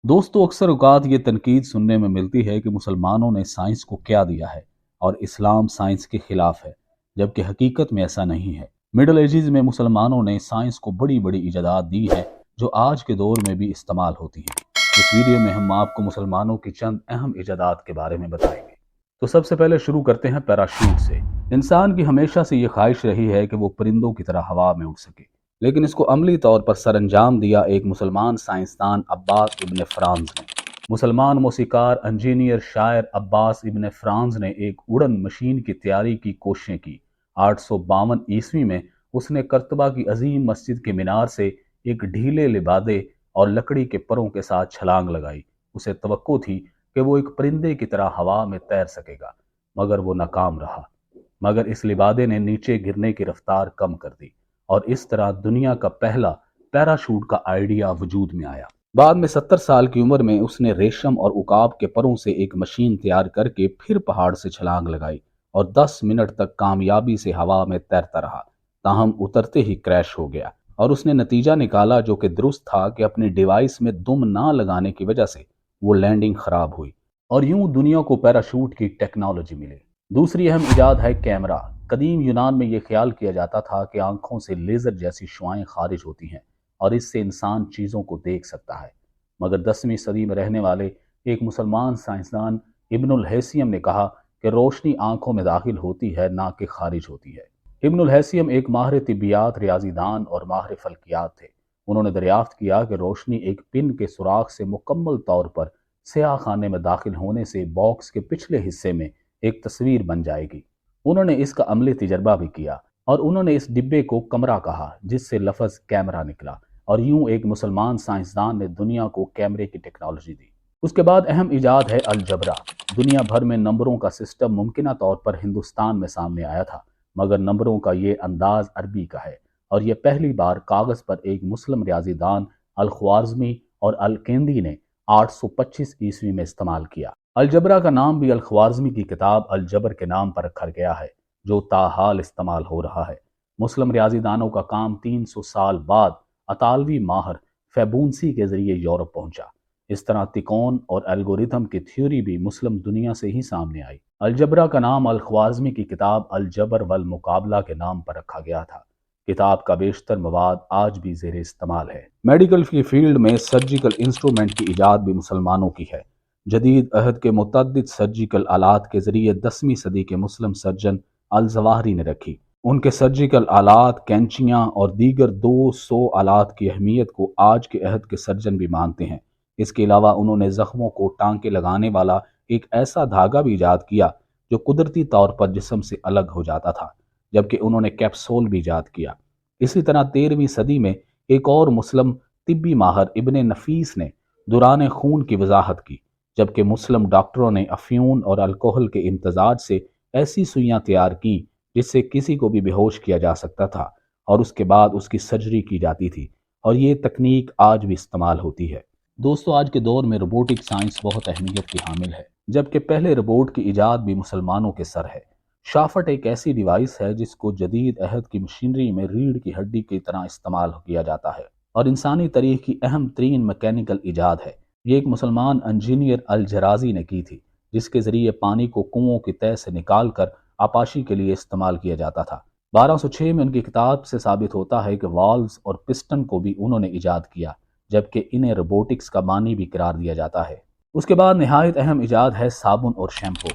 दोस्तों, अक्सर औकात ये तनकीद सुनने में मिलती है कि मुसलमानों ने साइंस को क्या दिया है और इस्लाम साइंस के खिलाफ है, जबकि हकीकत में ऐसा नहीं है। मिडल एजेस में मुसलमानों ने साइंस को बड़ी बड़ी इजादात दी हैं जो आज के दौर में भी इस्तेमाल होती हैं। इस वीडियो में हम आपको मुसलमानों की चंद अहम इजादात के बारे में बताएंगे। तो सबसे पहले शुरू करते हैं पैराशूट से। इंसान की हमेशा से ये ख्वाहिश रही है कि वो परिंदों की तरह हवा में उड़ सके, लेकिन इसको अमली तौर पर सरअंजाम दिया एक मुसलमान साइंसदान अब्बास इब्न फ्रांज ने। मुसलमान मौसीकार, इंजीनियर, शायर अब्बास इब्न फ्रांज ने एक उड़न मशीन की तैयारी की कोशिशें की। 852 ईस्वी में उसने करतबा की अजीम मस्जिद के मीनार से एक ढीले लिबादे और लकड़ी के परों के साथ छलांग लगाई। उसे तवक्को थी कि वो एक परिंदे की तरह हवा में तैर सकेगा, मगर वो नाकाम रहा। मगर इस लिबादे ने नीचे गिरने की रफ्तार कम कर दी और इस तरह दुनिया का पहला पैराशूट का आइडिया वजूद में आया। बाद में 70 साल की उम्र में उसने रेशम और उकाब के परों से एक मशीन तैयार करके फिर पहाड़ से छलांग लगाई और 10 मिनट तक कामयाबी से हवा में तैरता रहा। ताहम उतरते ही क्रैश हो गया और उसने नतीजा निकाला जो कि दुरुस्त था कि अपनी डिवाइस में दुम ना लगाने की वजह से वो लैंडिंग खराब हुई और यूं दुनिया को पैराशूट की टेक्नोलॉजी मिली। दूसरी अहम इजाद है कैमरा। कदीम यूनान में यह ख्याल किया जाता था कि आंखों से लेजर जैसी शुआएं खारिज होती हैं और इससे इंसान चीज़ों को देख सकता है। मगर 10वीं सदी में रहने वाले एक मुसलमान साइंसदान इब्नुल हैसियम ने कहा कि रोशनी आंखों में दाखिल होती है, ना कि खारिज होती है। इब्नुल हैसियम एक माहिर तिब्बियात, रियाजीदान और माहिर फल्कियात थे। उन्होंने दरियाफ्त किया कि रोशनी एक पिन के सुराख से मुकम्मल तौर पर स्याह खाने में दाखिल होने से बॉक्स के पिछले हिस्से में एक तस्वीर बन जाएगी। उन्होंने इसका अमली तजर्बा भी किया और उन्होंने इस डिब्बे को कमरा कहा, जिससे लफ्ज़ कैमरा निकला, और यूं एक मुसलमान साइंसदान ने दुनिया को कैमरे की टेक्नोलॉजी दी। उसके बाद अहम इजाद है अलजबरा। दुनिया भर में नंबरों का सिस्टम मुमकिन तौर पर हिंदुस्तान में सामने आया था, मगर नंबरों का ये अंदाज अरबी का है और यह पहली बार कागज़ पर एक मुस्लिम रियाजीदान अल ख्वारिज़मी और अल केंदी ने 825 ईस्वी में इस्तेमाल किया। अलजबरा का नाम भी अल ख्वारिज़मी की किताब अल जबर के नाम पर रखा गया है, जो ताहाल इस्तेमाल हो रहा है। मुस्लिम रियाजीदानों का काम 300 साल बाद अतालवी माहर फैबूनसी के जरिए यूरोप पहुंचा। इस तरह तिकोन और एल्गोरिथम की थ्योरी भी मुस्लिम दुनिया से ही सामने आई। अलजबरा का नाम अल ख्वारिज़मी की किताब अल जबर वल मुकाबला के नाम पर रखा गया था। किताब का बेशतर मवाद आज भी ज़ेर इस्तेमाल है। मेडिकल की फील्ड में सर्जिकल इंस्ट्रूमेंट की ईजाद भी मुसलमानों की है। जदीद अहद के मुतअद्दिद सर्जिकल आलात के जरिए 10वीं सदी के मुस्लिम सर्जन अल जवाहरी ने रखी। उनके सर्जिकल आलात, कैंचियाँ और दीगर 200 आलात की अहमियत को आज के अहद के सर्जन भी मानते हैं। इसके अलावा उन्होंने जख्मों को टांके लगाने वाला एक ऐसा धागा भी ईजाद किया जो कुदरती तौर पर जिस्म से अलग हो जाता था, जबकि उन्होंने कैप्सूल भी ईजाद किया। इसी तरह 13वीं सदी में एक और मुस्लिम तिब्बी माहर इब्ने नफीस ने दौरान खून की वजाहत की, जबकि मुस्लिम डॉक्टरों ने अफ्यून और अल्कोहल के इम्तजाज से ऐसी सुइयां तैयार की जिससे किसी को भी बेहोश किया जा सकता था और उसके बाद उसकी सर्जरी की जाती थी, और ये तकनीक आज भी इस्तेमाल होती है। दोस्तों, आज के दौर में रोबोटिक साइंस बहुत अहमियत की हामिल है, जबकि पहले रोबोट की ईजाद भी मुसलमानों के सर है। शाफट एक ऐसी डिवाइस है जिसको जदीद अहद की मशीनरी में रीढ़ की हड्डी की तरह इस्तेमाल किया जाता है और इंसानी तारीख की अहम तरीन मैकेनिकल ईजाद है। ये एक मुसलमान इंजीनियर अल जराजी ने की थी, जिसके जरिए पानी को कुओं की तह से निकाल कर आपाशी के लिए इस्तेमाल किया जाता था। 1206 में उनकी किताब से साबित होता है कि वाल्व्स और पिस्टन को भी उन्होंने ईजाद किया, जबकि इन्हें रोबोटिक्स का बानी भी करार दिया जाता है। उसके बाद नहायत अहम ईजाद है साबुन और शैम्पू।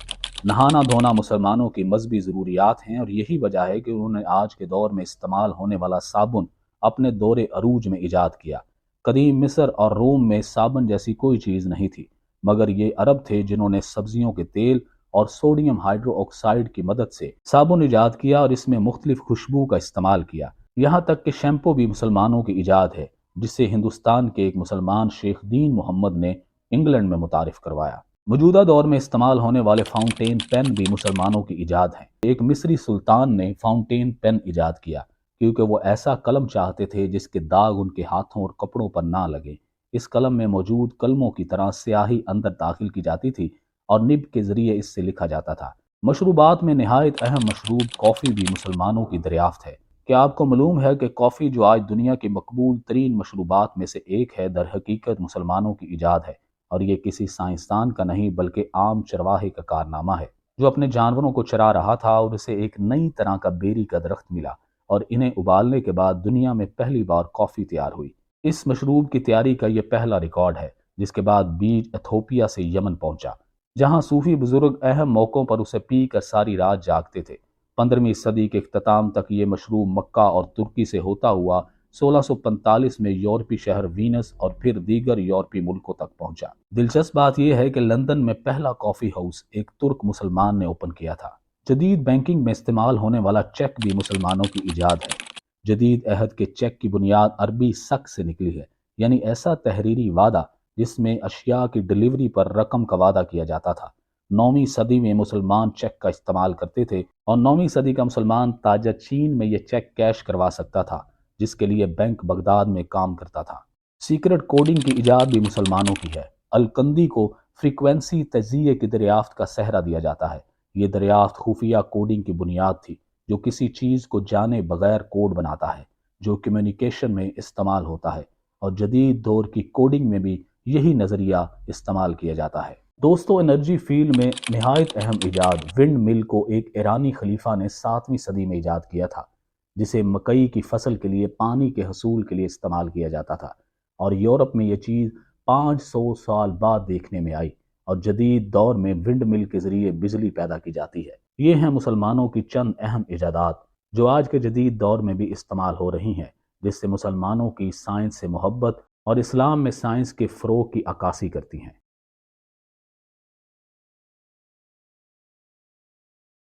नहाना धोना मुसलमानों की मजहबी ज़रूरियात हैं और यही वजह है कि उन्होंने आज के दौर में इस्तेमाल होने वाला साबुन अपने दौरे अरूज में ईजाद किया। कदीम मिस्र और रोम में साबुन जैसी कोई चीज़ नहीं थी, मगर ये अरब थे जिन्होंने सब्जियों के तेल और सोडियम हाइड्रो ऑक्साइड की मदद से साबुन ईजाद किया और इसमें मुख्तलिफ खुशबू का इस्तेमाल किया। यहाँ तक कि शैम्पू भी मुसलमानों की ईजाद है, जिसे हिंदुस्तान के एक मुसलमान शेख दीन मोहम्मद ने इंग्लैंड में मुतारिफ करवाया। मौजूदा दौर में इस्तेमाल होने वाले फाउंटेन पेन भी मुसलमानों की ईजाद हैं। एक मिस्री सुल्तान ने फाउंटेन पेन ईजाद किया क्योंकि वो ऐसा कलम चाहते थे जिसके दाग उनके हाथों और कपड़ों पर ना लगे। इस कलम में मौजूद कलमों की तरह स्याही अंदर दाखिल की जाती थी और निब के जरिए इससे लिखा जाता था। मशरूबात में नहायत अहम मशरूब कॉफ़ी भी मुसलमानों की दरियाफ्त है। کیا آپ کو معلوم ہے کہ کافی جو آج دنیا کی مقبول ترین مشروبات میں سے ایک ہے، در حقیقت مسلمانوں کی ایجاد ہے، اور یہ کسی سائنسدان کا نہیں بلکہ عام چرواہے کا کارنامہ ہے، جو اپنے جانوروں کو چرا رہا تھا اور اسے ایک نئی طرح کا بیری کا درخت ملا، اور انہیں ابالنے کے بعد دنیا میں پہلی بار کافی تیار ہوئی۔ اس مشروب کی تیاری کا یہ پہلا ریکارڈ ہے، جس کے بعد بیج ایتھوپیا سے یمن پہنچا، جہاں صوفی بزرگ اہم موقعوں پر اسے پی کر ساری رات جاگتے تھے۔ 15ویں صدی کے اختتام تک یہ مشروب مکہ اور ترکی سے ہوتا ہوا 1645 میں یورپی شہر وینس اور پھر دیگر یورپی ملکوں تک پہنچا۔ دلچسپ بات یہ ہے کہ لندن میں پہلا کافی ہاؤس ایک ترک مسلمان نے اوپن کیا تھا۔ جدید بینکنگ میں استعمال ہونے والا چیک بھی مسلمانوں کی ایجاد ہے۔ جدید عہد کے چیک کی بنیاد عربی سک سے نکلی ہے، یعنی ایسا تحریری وعدہ جس میں اشیاء کی ڈلیوری پر رقم کا وعدہ کیا جاتا تھا۔ 9ویں صدی میں مسلمان چیک کا استعمال کرتے تھے، اور 9ویں صدی کا مسلمان تاجر چین میں یہ چیک کیش کروا سکتا تھا، جس کے لیے بینک بغداد میں کام کرتا تھا۔ سیکرٹ کوڈنگ کی ایجاد بھی مسلمانوں کی ہے۔ الکندی کو فریکوینسی تجزیے کی دریافت کا سہرا دیا جاتا ہے۔ یہ دریافت خفیہ کوڈنگ کی بنیاد تھی، جو کسی چیز کو جانے بغیر کوڈ بناتا ہے، جو کمیونیکیشن میں استعمال ہوتا ہے، اور جدید دور کی کوڈنگ میں بھی یہی نظریہ استعمال کیا جاتا ہے۔ دوستو، انرجی فیلڈ میں نہایت اہم ایجاد ونڈ مل کو ایک ایرانی خلیفہ نے 7ویں صدی میں ایجاد کیا تھا، جسے مکئی کی فصل کے لیے پانی کے حصول کے لیے استعمال کیا جاتا تھا، اور یورپ میں یہ چیز 500 سال بعد دیکھنے میں آئی، اور جدید دور میں ونڈ مل کے ذریعے بجلی پیدا کی جاتی ہے۔ یہ ہیں مسلمانوں کی چند اہم ایجادات، جو آج کے جدید دور میں بھی استعمال ہو رہی ہیں، جس سے مسلمانوں کی سائنس سے محبت اور اسلام میں سائنس کے فروغ کی عکاسی کرتی ہیں۔